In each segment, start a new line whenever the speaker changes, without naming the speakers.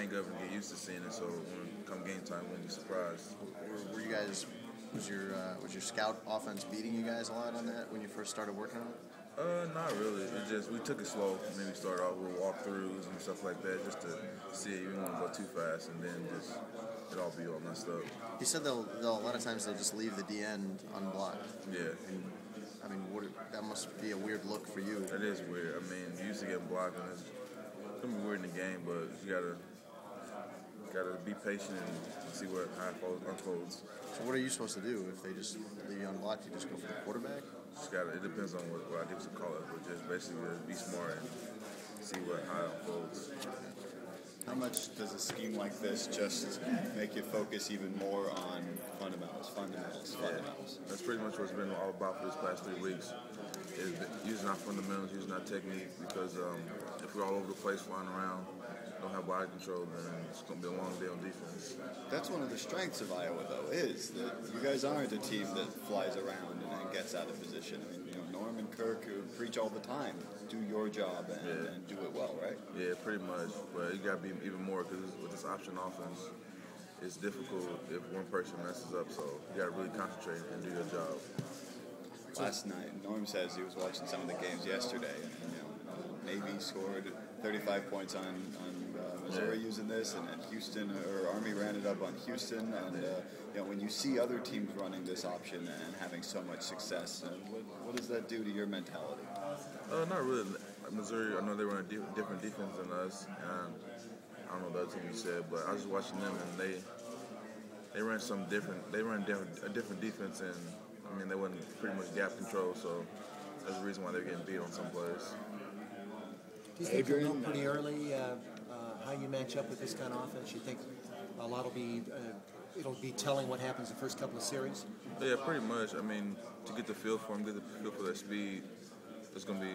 hang up and get used to seeing it. So when come game time, we won't be surprised.
Were you guys? Was your scout offense beating you guys a lot on that when you first started working on it?
Not really. It just we took it slow. Maybe start off with walkthroughs and stuff like that, just to see it. You don't want to go too fast, and then just it all be all messed up.
You said they'll a lot of times they'll just leave the D end unblocked.
Yeah.
And, I mean, that must be a weird look for you.
It is weird. I mean, you used to get blocked, and it's gonna be weird in the game, but you gotta be patient and see how it unfolds.
So what are you supposed to do if they just leave you unblocked? You just go for the quarterback?
It depends on what our defense will call it, but just basically just be smart and see how it unfolds.
How much does a scheme like this just make you focus even more on fundamentals?
That's pretty much what's been all about for this past 3 weeks, is using our fundamentals, using our technique, because if we're all over the place flying around, don't have body control, then it's going to be a long day on defense.
That's one of the strengths of Iowa, though, is that you guys aren't a team that flies around and gets out of position. I mean, Norm and Kirk preach all the time, do your job and do it well, right?
Yeah, pretty much. But you got to be even more, because with this option offense, it's difficult if one person messes up, so you got to really concentrate and do your job.
Last night, Norm says he was watching some of the games yesterday, and Navy scored 35 points on Missouri using this, and Houston or Army ran it up on Houston. And when you see other teams running this option and having so much success, what does that do to your mentality?
Not really. Missouri, I know they run a different defense than us, and I don't know the other team you said, but I was just watching them, and they ran some different. They ran a different defense, and I mean they wasn't pretty much gap control, so that's the reason why they're getting beat on some plays.
Do you think you'll know pretty early how you match up with this kind of offense? You think a lot will be it'll be telling what happens the first couple of series?
Yeah, pretty much. I mean, to get the feel for them, get the feel for their speed, it's going to be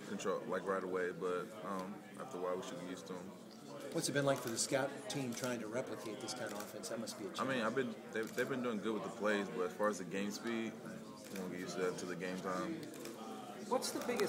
control like right away. But after a while, we should get used to them.
What's it been like for the scout team trying to replicate this kind of offense? That must be a challenge.
I mean, they've been doing good with the plays, but as far as the game speed, we won't get used to that until the game time.
What's the biggest